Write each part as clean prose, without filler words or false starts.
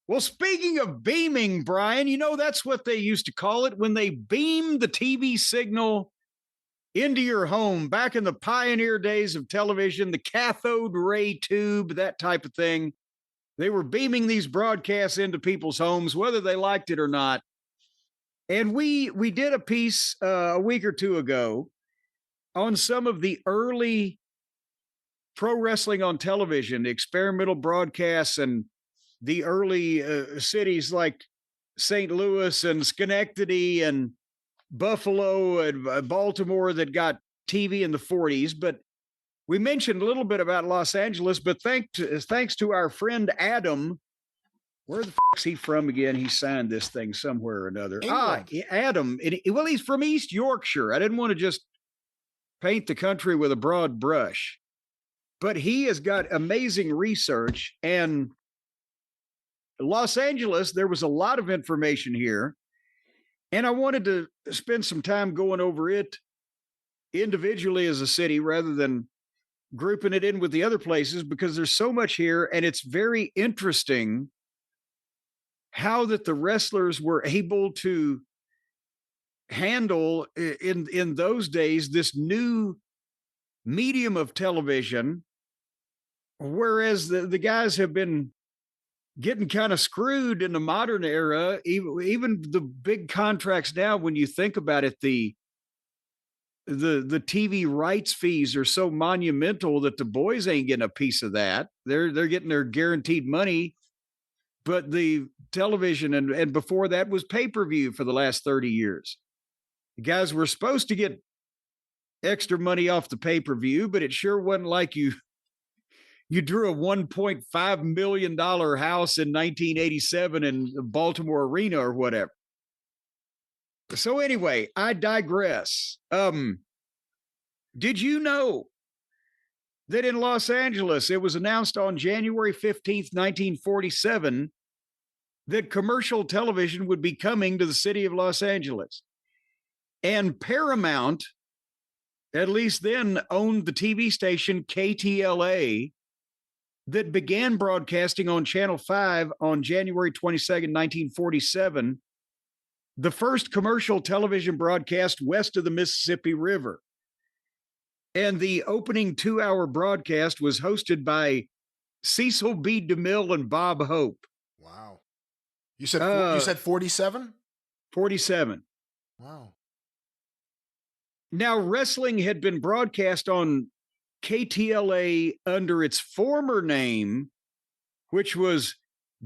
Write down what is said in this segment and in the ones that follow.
Well, speaking of beaming, Brian, that's what they used to call it when they beamed the TV signal into your home back in the pioneer days of television, the cathode ray tube, that type of thing. They were beaming these broadcasts into people's homes, whether they liked it or not. And we did a piece a week or two ago on some of the early pro wrestling on television, experimental broadcasts, and the early cities like St. Louis and Schenectady and Buffalo and Baltimore that got TV in the 40s. But we mentioned a little bit about Los Angeles, but thanks to our friend Adam. Where the fuck's he from again? He signed this thing somewhere or another. England. Adam. Well, he's from East Yorkshire. I didn't want to just paint the country with a broad brush, but he has got amazing research. And Los Angeles, there was a lot of information here, and I wanted to spend some time going over it individually as a city rather than grouping it in with the other places, because there's so much here, and it's very interesting how that the wrestlers were able to handle in those days this new medium of television, whereas the guys have been getting kind of screwed in the modern era. Even the big contracts now, when you think about it, the TV rights fees are so monumental that the boys ain't getting a piece of that. They're getting their guaranteed money. But the television and before that was pay-per-view for the last 30 years. The guys were supposed to get extra money off the pay-per-view, but it sure wasn't like you drew a $1.5 million house in 1987 in the Baltimore Arena or whatever. So anyway, I digress. Did you know that in Los Angeles, it was announced on January 15th, 1947, that commercial television would be coming to the city of Los Angeles? And Paramount, at least then, owned the TV station KTLA that began broadcasting on Channel 5 on January 22nd, 1947, the first commercial television broadcast west of the Mississippi River. And the opening 2-hour broadcast was hosted by Cecil B. DeMille and Bob Hope. Wow. You said 47? 47. Wow. Now, wrestling had been broadcast on KTLA under its former name, which was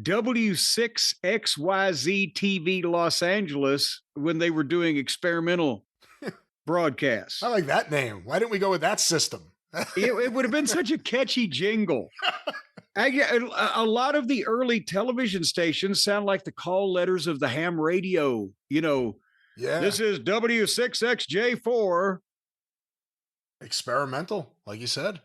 W6XYZ TV Los Angeles, when they were doing experimental broadcasts. I like that name. Why didn't we go with that system? It would have been such a catchy jingle. A lot of the early television stations sound like the call letters of the ham radio. Yeah. This is W6XJ4. Experimental, like you said.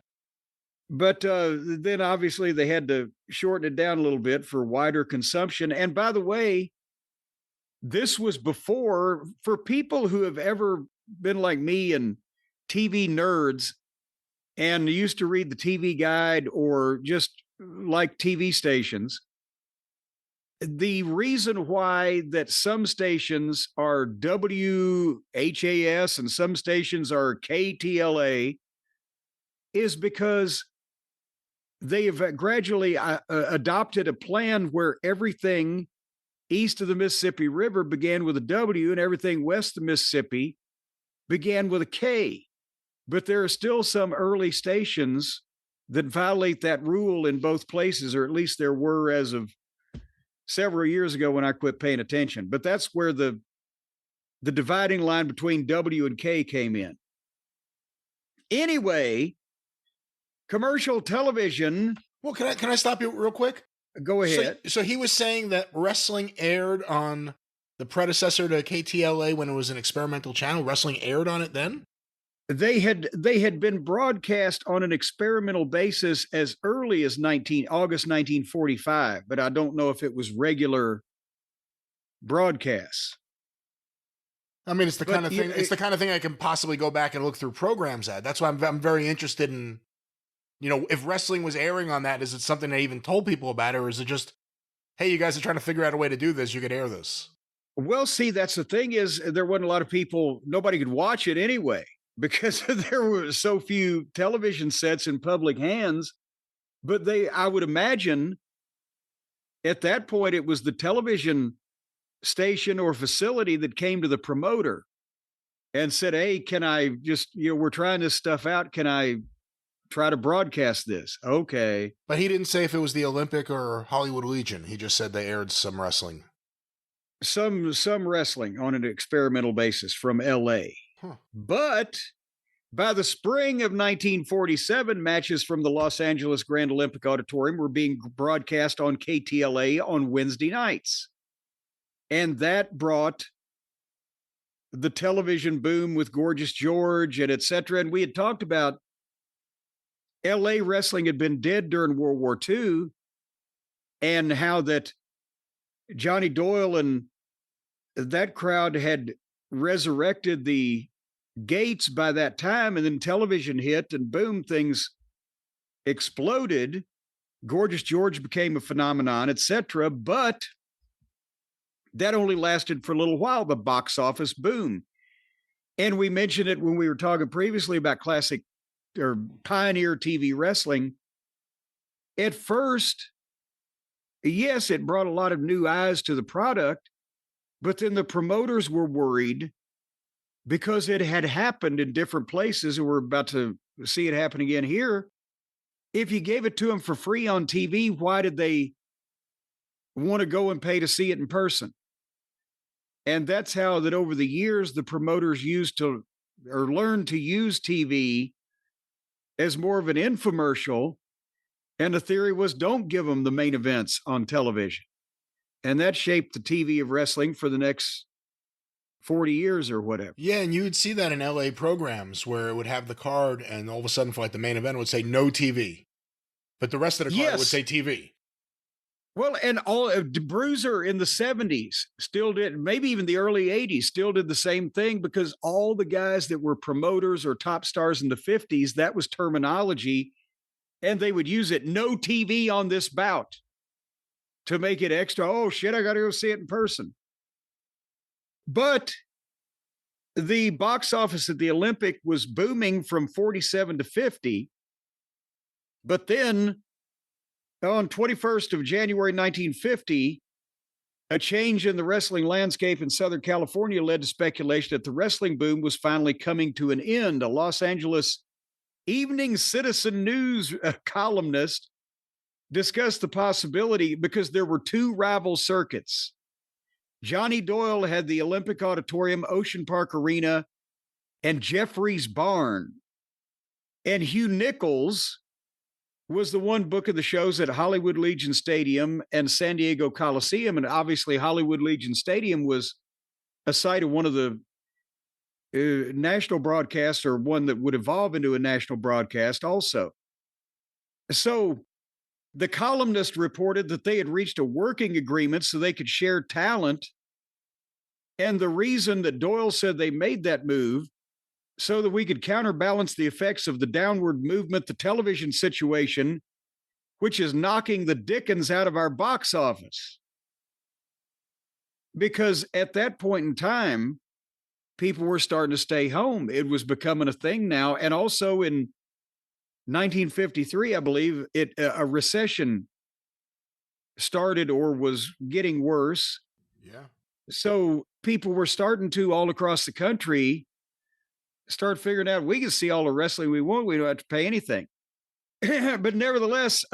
But then obviously they had to shorten it down a little bit for wider consumption. And by the way, this was before, for people who have ever been like me and TV nerds and used to read the TV guide or just like TV stations, the reason why that some stations are WHAS and some stations are KTLA is because they have gradually adopted a plan where everything east of the Mississippi River began with a W and everything west of Mississippi began with a K. But there are still some early stations that violate that rule in both places, or at least there were as of several years ago when I quit paying attention. But that's where the dividing line between W and K came in. Anyway, commercial television. Well, can I stop you real quick? Go ahead. So he was saying that wrestling aired on the predecessor to KTLA when it was an experimental channel. Wrestling aired on it then? They had been broadcast on an experimental basis as early as August 1945, but I don't know if it was regular broadcasts. I mean, it's the kind of thing. It's the kind of thing I can possibly go back and look through programs at. That's why I'm very interested in, if wrestling was airing on that. Is it something they even told people about, or is it just hey, you guys are trying to figure out a way to do this. You could air this. Well, see, that's the thing is there wasn't a lot of people, nobody could watch it anyway because there were so few television sets in public hands. But I would imagine at that point, it was the television station or facility that came to the promoter and said, hey, can I just, we're trying this stuff out. Can I try to broadcast this? Okay. But he didn't say if it was the Olympic or Hollywood Legion. He just said they aired some wrestling. Some wrestling on an experimental basis from LA. Huh. But by the spring of 1947, matches from the Los Angeles Grand Olympic Auditorium were being broadcast on KTLA on Wednesday nights. And that brought the television boom with Gorgeous George and et cetera. And we had talked about LA wrestling had been dead during World War II and how that Johnny Doyle and that crowd had resurrected the gates by that time, and then television hit and boom, things exploded. Gorgeous George became a phenomenon, etc. But that only lasted for a little while, the box office boom. And we mentioned it when we were talking previously about classic or pioneer TV wrestling. At first, yes, it brought a lot of new eyes to the product, but then the promoters were worried because it had happened in different places, and we're about to see it happen again here. If you gave it to them for free on TV, why did they want to go and pay to see it in person? And that's how that over the years, the promoters learned to use TV as more of an infomercial. And the theory was, don't give them the main events on television. And that shaped the TV of wrestling for the next 40 years or whatever. Yeah, and you would see that in LA programs where it would have the card, and all of a sudden for like the main event it would say no TV. But the rest of the card would say TV. Well, and all Bruiser in the 70s still did, maybe even the early 80s still did the same thing, because all the guys that were promoters or top stars in the 50s, that was terminology, and they would use it, no TV on this bout, to make it extra, oh shit, I got to go see it in person. But the box office at the Olympic was booming from 47 to 50. But then on 21st of January 1950, a change in the wrestling landscape in Southern California led to speculation that the wrestling boom was finally coming to an end. A Los Angeles Evening Citizen News columnist discussed the possibility, because there were two rival circuits. Johnny Doyle had the Olympic Auditorium, Ocean Park Arena, and Jeffrey's Barn. And Hugh Nichols was the one booking the shows at Hollywood Legion Stadium and San Diego Coliseum. And obviously Hollywood Legion Stadium was a site of one of the national broadcasts, or one that would evolve into a national broadcast also. So the columnist reported that they had reached a working agreement so they could share talent. And the reason that Doyle said they made that move, so that we could counterbalance the effects of the downward movement, the television situation, which is knocking the dickens out of our box office. Because at that point in time, people were starting to stay home. It was becoming a thing now. And also in 1953, I believe, a recession started or was getting worse. Yeah. So people were starting to, all across the country, start figuring out we can see all the wrestling we want. We don't have to pay anything. But nevertheless,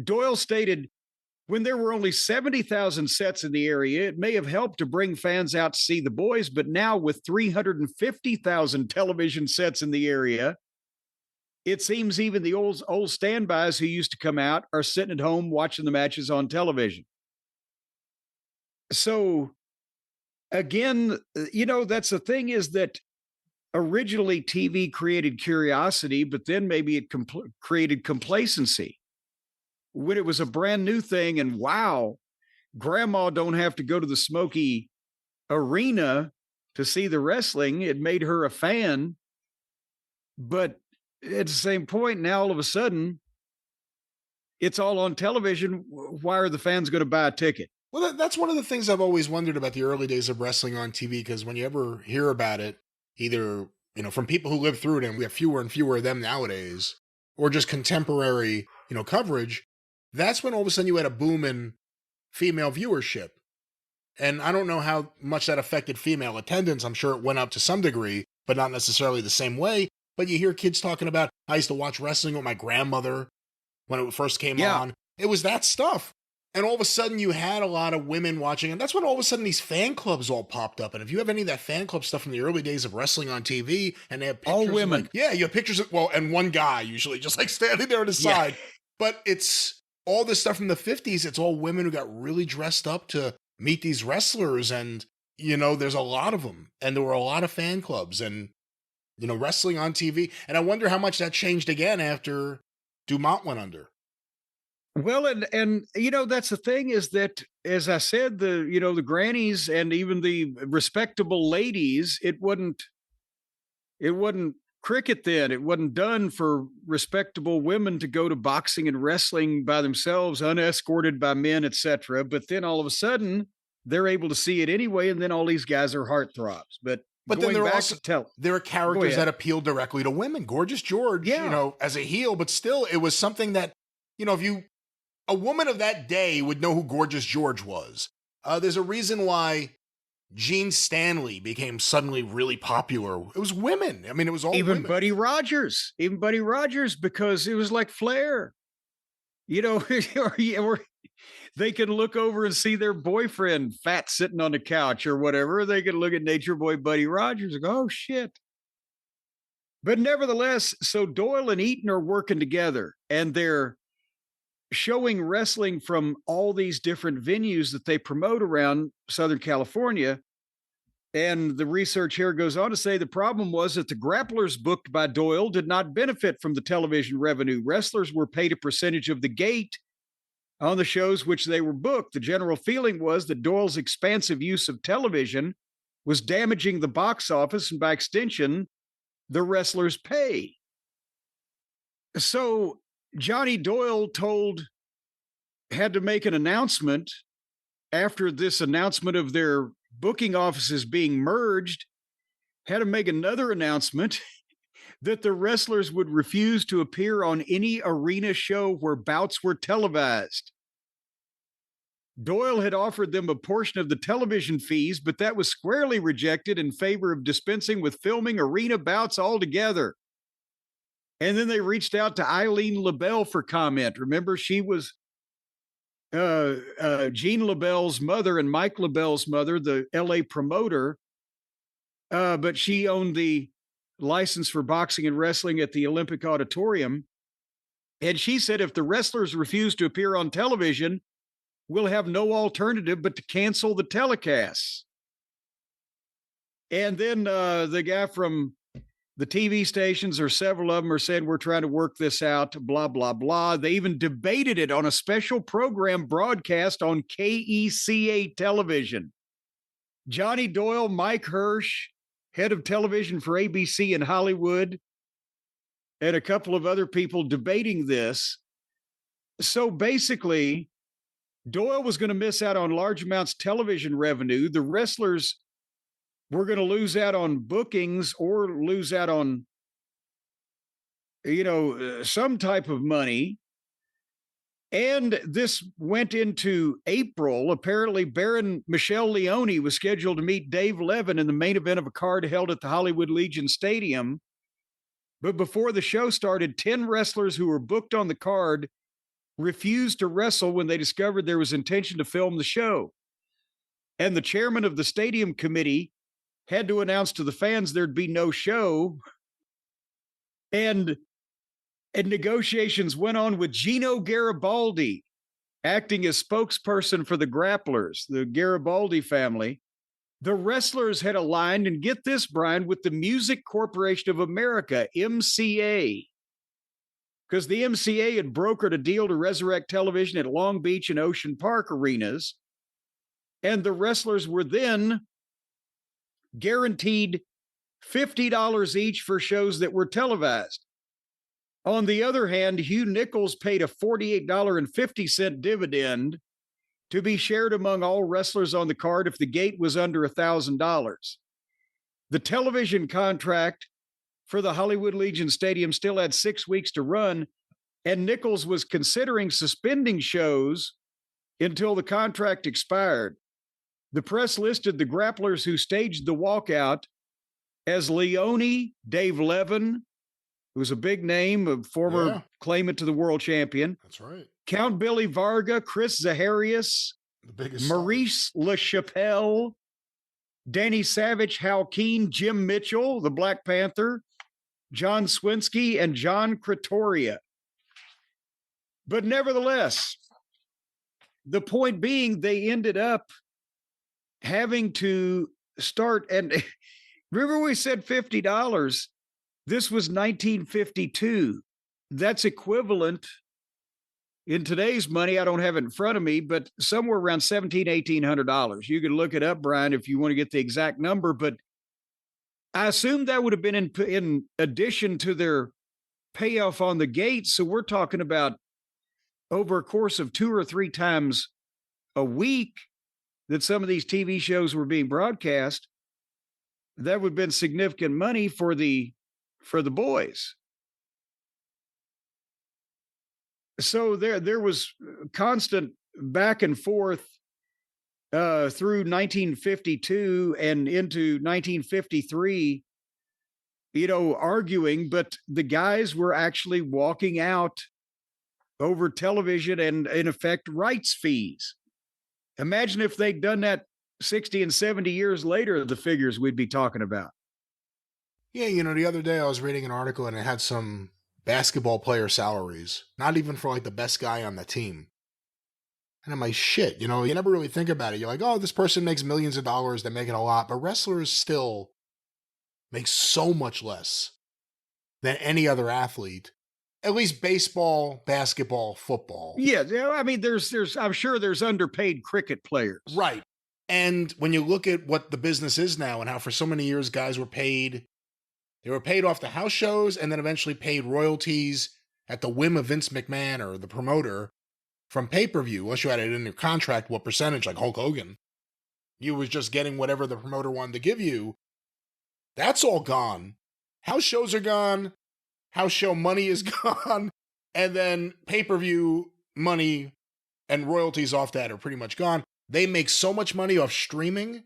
Doyle stated, when there were only 70,000 sets in the area, it may have helped to bring fans out to see the boys. But now with 350,000 television sets in the area, it seems even the old standbys who used to come out are sitting at home watching the matches on television. So again, that's the thing, is that originally TV created curiosity, but then maybe it created complacency. When it was a brand new thing, and wow, grandma don't have to go to the smoky arena to see the wrestling, it made her a fan. But at the same point, now all of a sudden, it's all on television. Why are the fans going to buy a ticket? Well, that's one of the things I've always wondered about the early days of wrestling on TV, because when you ever hear about it, either, from people who lived through it, and we have fewer and fewer of them nowadays, or just contemporary, coverage, that's when all of a sudden you had a boom in female viewership. And I don't know how much that affected female attendance. I'm sure it went up to some degree, but not necessarily the same way. But you hear kids talking about, I used to watch wrestling with my grandmother when it first came on. It was that stuff. And all of a sudden you had a lot of women watching. And that's when all of a sudden these fan clubs all popped up. And if you have any of that fan club stuff from the early days of wrestling on TV, and they have pictures. All women. You have pictures of, and one guy usually just like standing there on the side. But it's all this stuff from the 50s. It's all women who got really dressed up to meet these wrestlers. And, there's a lot of them. And there were a lot of fan clubs and, wrestling on TV. And I wonder how much that changed again after Dumont went under. Well, and that's the thing, is that, as I said, the grannies and even the respectable ladies, it wasn't cricket then. It wasn't done for respectable women to go to boxing and wrestling by themselves, unescorted by men, etc. But then all of a sudden they're able to see it anyway, and then all these guys are heartthrobs. But then there are characters that appeal directly to women. Gorgeous George, as a heel, but still, it was something that, a woman of that day would know who Gorgeous George was. There's a reason why Gene Stanley became suddenly really popular. It was women. I mean, it was all even women. Buddy Rogers, because it was like Flair. Or they can look over and see their boyfriend fat sitting on the couch or whatever. They can look at Nature Boy Buddy Rogers and go, oh, shit. But nevertheless, so Doyle and Eaton are working together, and they're showing wrestling from all these different venues that they promote around Southern California. And the research here goes on to say the problem was that the grapplers booked by Doyle did not benefit from the television revenue. Wrestlers were paid a percentage of the gate on the shows which they were booked. The general feeling was that Doyle's expansive use of television was damaging the box office and, by extension, the wrestlers' pay. So Johnny Doyle had to make an announcement after this announcement of their booking offices being merged, had to make another announcement that the wrestlers would refuse to appear on any arena show where bouts were televised. Doyle had offered them a portion of the television fees, but that was squarely rejected in favor of dispensing with filming arena bouts altogether. And then they reached out to Eileen LaBelle for comment. Remember, she was Gene LaBelle's mother and Mike LaBelle's mother, the LA promoter, but she owned the license for boxing and wrestling at the Olympic Auditorium. And she said, if the wrestlers refuse to appear on television, we'll have no alternative but to cancel the telecasts. And then the guy from the TV stations, or several of them, are saying, we're trying to work this out, blah, blah, blah. They even debated it on a special program broadcast on KECA television. Johnny Doyle, Mike Hirsch, head of television for ABC in Hollywood, and a couple of other people debating this. So basically, Doyle was going to miss out on large amounts of television revenue. The wrestlers were going to lose out on bookings or lose out on, some type of money. And this went into April. Apparently, Baron Michelle Leone was scheduled to meet Dave Levin in the main event of a card held at the Hollywood Legion Stadium. But before the show started, 10 wrestlers who were booked on the card refused to wrestle when they discovered there was intention to film the show. And the chairman of the stadium committee had to announce to the fans there'd be no show. And negotiations went on with Gino Garibaldi acting as spokesperson for the grapplers, the Garibaldi family. The wrestlers had aligned, and get this, Brian, with the Music Corporation of America, MCA, because the MCA had brokered a deal to resurrect television at Long Beach and Ocean Park arenas. And the wrestlers were then guaranteed $50 each for shows that were televised. On the other hand, Hugh Nichols paid a $48.50 dividend to be shared among all wrestlers on the card if the gate was under $1,000. The television contract for the Hollywood Legion Stadium still had 6 weeks to run, and Nichols was considering suspending shows until the contract expired. The press listed the grapplers who staged the walkout as Leone, Dave Levin, who was a big name, a former claimant to the world champion. That's right. Count Billy Varga, Chris Zaharias, The biggest Maurice LaChapelle, Danny Savage, Hal Keane, Jim Mitchell, the Black Panther, John Swinsky, and John Cretoria. But nevertheless, the point being, they ended up having to start, and remember we said $50. This was 1952. That's equivalent in today's money. I don't have it in front of me, but somewhere around $1,700-$1,800. You can look it up, Brian, if you want to get the exact number. But I assume that would have been in addition to their payoff on the gate. So we're talking about over a course of 2 or 3 times a week that some of these TV shows were being broadcast. That would have been significant money for the boys. So there was constant back and forth through 1952 and into 1953, arguing, but the guys were actually walking out over television and, in effect, rights fees. Imagine if they'd done that 60 and 70 years later, the figures we'd be talking about. Yeah, the other day I was reading an article and it had some basketball player salaries, not even for like the best guy on the team. And I'm like, shit, you never really think about it. You're like, oh, this person makes millions of dollars, they're making a lot, but wrestlers still make so much less than any other athlete. At least baseball, basketball, football. Yeah, I mean, there's I'm sure there's underpaid cricket players. Right. And when you look at what the business is now and how for so many years guys were paid, they were paid off the house shows and then eventually paid royalties at the whim of Vince McMahon or the promoter from pay-per-view, unless you had it in your contract, what percentage, like Hulk Hogan. You was just getting whatever the promoter wanted to give you. That's all gone. House shows are gone. House show money is gone. And then pay-per-view money and royalties off that are pretty much gone. They make so much money off streaming.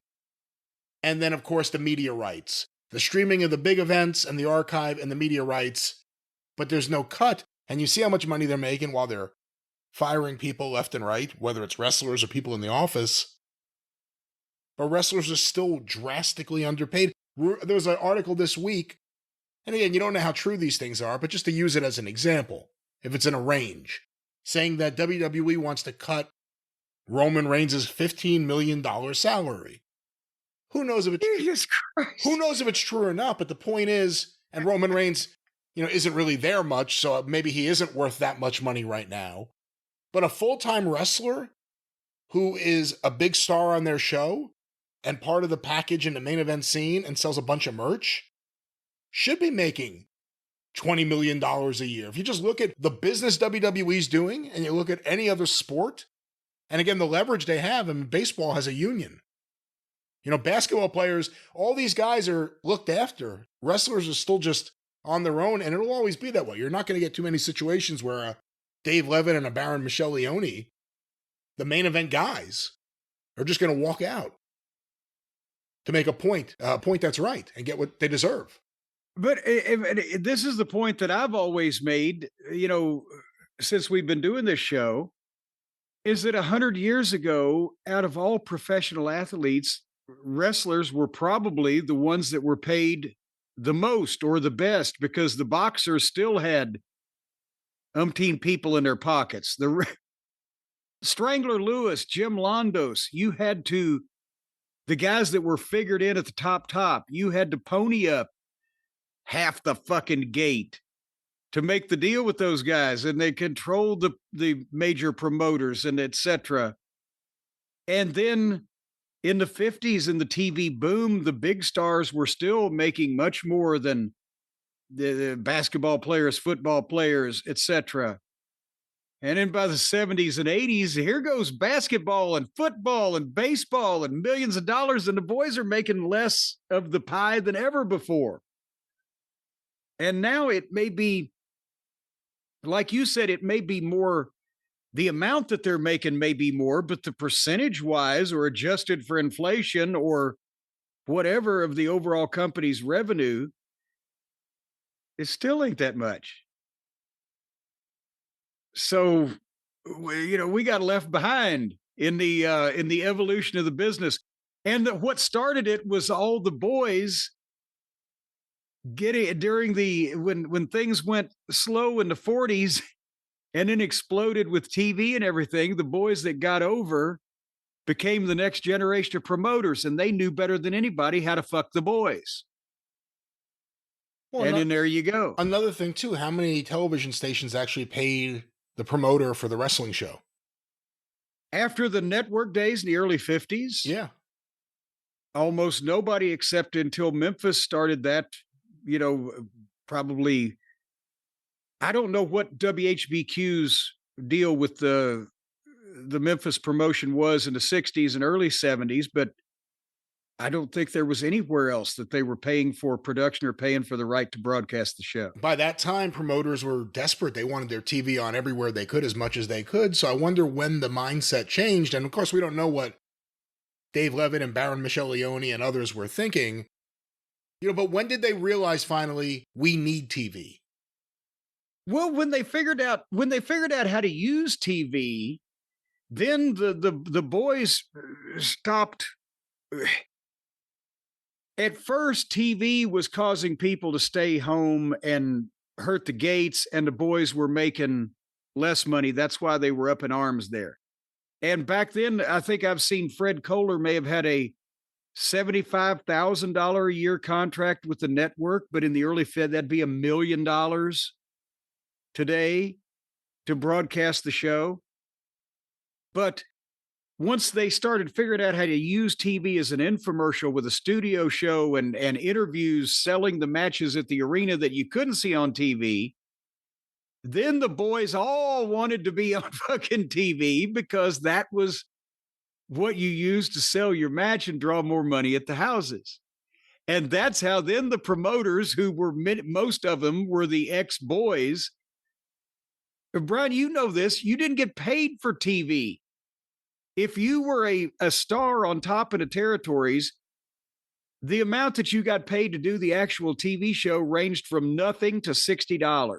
And then, of course, the media rights. The streaming of the big events and the archive and the media rights. But there's no cut. And you see how much money they're making while they're firing people left and right, whether it's wrestlers or people in the office. But wrestlers are still drastically underpaid. There was an article this week, and again, you don't know how true these things are, but just to use it as an example, if it's in a range, saying that WWE wants to cut Roman Reigns' $15 million salary. Who knows if it's true or not, but the point is, and Roman Reigns, isn't really there much, so maybe he isn't worth that much money right now. But a full-time wrestler who is a big star on their show and part of the package in the main event scene and sells a bunch of merch should be making $20 million a year. If you just look at the business WWE's doing and you look at any other sport, and again, the leverage they have, and baseball has a union. Basketball players, all these guys are looked after. Wrestlers are still just on their own, and it'll always be that way. You're not going to get too many situations where a Dave Levin and a Baron Michelle Leone, the main event guys, are just going to walk out to make a point that's right and get what they deserve. But this is the point that I've always made, since we've been doing this show, is that 100 years ago, out of all professional athletes, wrestlers were probably the ones that were paid the most or the best, because the boxers still had umpteen people in their pockets. The Strangler Lewis, Jim Londos, the guys that were figured in at the top, you had to pony up half the fucking gate to make the deal with those guys, and they controlled the major promoters and etc. And then in the 50s, in the TV boom, the big stars were still making much more than the basketball players, football players, etc. And then by the 70s and 80s, here goes basketball and football and baseball and millions of dollars, and the boys are making less of the pie than ever before. And now it may be, like you said, it may be more, the amount that they're making may be more, but the percentage wise or adjusted for inflation or whatever of the overall company's revenue, it still ain't that much. So, we got left behind in the evolution of the business. And what started it was all the boys getting during the when things went slow in the 40s and then exploded with TV and everything, the boys that got over became the next generation of promoters, and they knew better than anybody how to fuck the boys. Well, And then there you go. another thing too, how many television stations actually paid the promoter for the wrestling show? After the network days in the early 50s, Yeah. almost nobody except until Memphis started that, probably, I don't know what WHBQ's deal with the Memphis promotion was in the 60s and early 70s, but I don't think there was anywhere else that they were paying for production or paying for the right to broadcast the show. By that time, promoters were desperate. They wanted their TV on everywhere they could, as much as they could. So I wonder when the mindset changed. And of course, we don't know what Dave Levitt and Baron Michelle Leone and others were thinking. But when did they realize finally we need TV? Well, when they figured out how to use TV, then the boys stopped. At first, TV was causing people to stay home and hurt the gates, and the boys were making less money. That's why they were up in arms there. And back then, I think I've seen Fred Kohler may have had a $75,000 a year contract with the network, but in the early Fed, that'd be $1 million today to broadcast the show. But once they started figuring out how to use TV as an infomercial with a studio show and interviews selling the matches at the arena that you couldn't see on TV, then the boys all wanted to be on fucking TV because that was what you used to sell your match and draw more money at the houses. And that's how then the promoters, who were most of them were the ex-boys. Brian, you know this, you didn't get paid for TV. If you were a star on top of the territories, the amount that you got paid to do the actual TV show ranged from nothing to $60.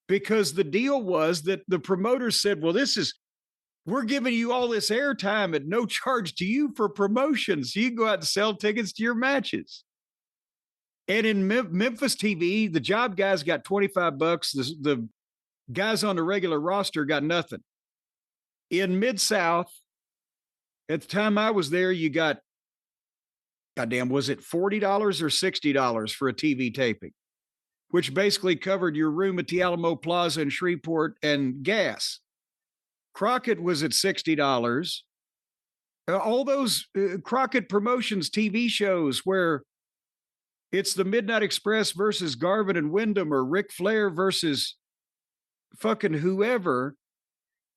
Because the deal was that the promoters said, well, we're giving you all this airtime at no charge to you for promotion, so you can go out and sell tickets to your matches. And in Memphis TV, the job guys got $25. The guys on the regular roster got nothing. In Mid-South, at the time I was there, you got, goddamn, was it $40 or $60 for a TV taping, which basically covered your room at the Alamo Plaza in Shreveport and gas. Crockett was at $60. All those Crockett Promotions TV shows where it's the Midnight Express versus Garvin and Wyndham or Ric Flair versus fucking whoever,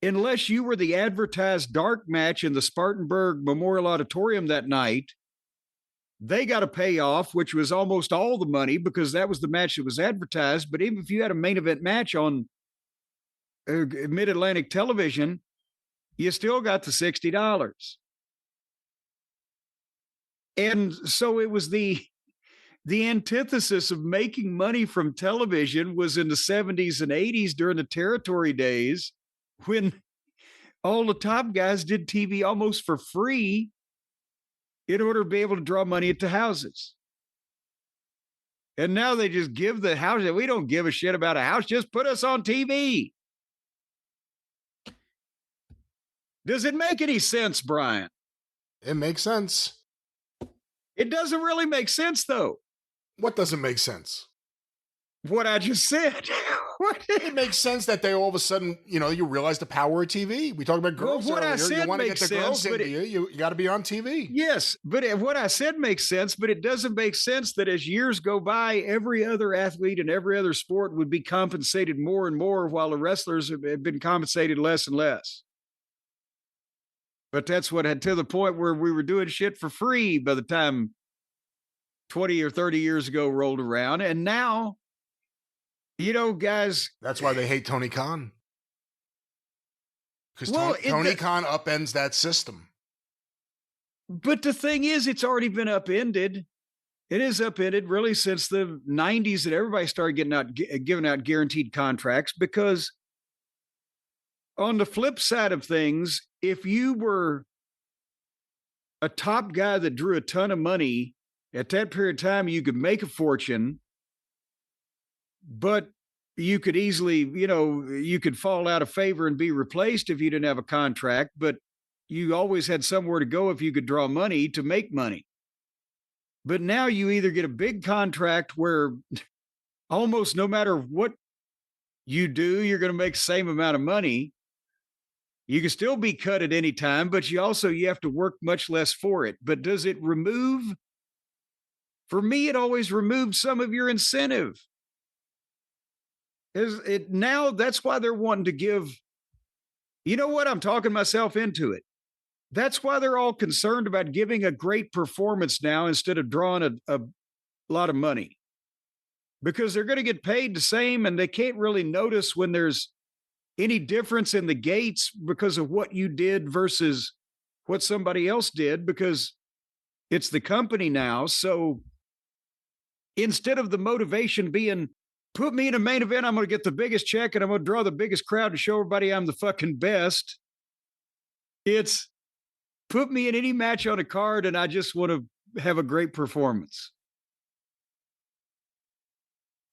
unless you were the advertised dark match in the Spartanburg Memorial Auditorium that night, they got a payoff, which was almost all the money because that was the match that was advertised. But even if you had a main event match on Mid-Atlantic television, you still got the $60. And so it was the antithesis of making money from television was in the 70s and 80s during the territory days, when all the top guys did TV almost for free in order to be able to draw money at the houses. And now they just give the house, we don't give a shit about a house, just put us on TV. Does it make any sense, Brian? It makes sense. It doesn't really make sense, though. What doesn't make sense? What I just said. What? It makes sense that they all of a sudden, you realize the power of TV. We talked about Well, girls what I earlier. You said want to get makes the girls sense, but into you got to be on TV. yes, but what I said makes sense, but it doesn't make sense that as years go by, every other athlete in every other sport would be compensated more and more while the wrestlers have been compensated less and less. But that's what had to the point where we were doing shit for free by the time 20 or 30 years ago rolled around. And now, guys. That's why they hate Tony Khan. Because Tony Khan upends that system. But the thing is, it's already been upended. It is upended really since the 90s that everybody started giving out guaranteed contracts, because on the flip side of things, if you were a top guy that drew a ton of money at that period of time, you could make a fortune, but you could easily, you could fall out of favor and be replaced if you didn't have a contract, but you always had somewhere to go if you could draw money to make money. But now you either get a big contract where almost no matter what you do, you're going to make the same amount of money. You can still be cut at any time, but you have to work much less for it. But does it remove? For me, it always removed some of your incentive. Now that's why they're wanting to give, you know what? I'm talking myself into it. That's why they're all concerned about giving a great performance now instead of drawing a lot of money, because they're going to get paid the same and they can't really notice when there's any difference in the gates because of what you did versus what somebody else did, because it's the company now. So instead of the motivation being, put me in a main event, I'm going to get the biggest check and I'm going to draw the biggest crowd to show everybody I'm the fucking best, it's put me in any match on a card and I just want to have a great performance.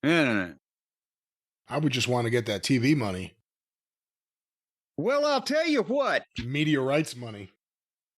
I would just want to get that TV money. Well, I'll tell you what. Media rights money.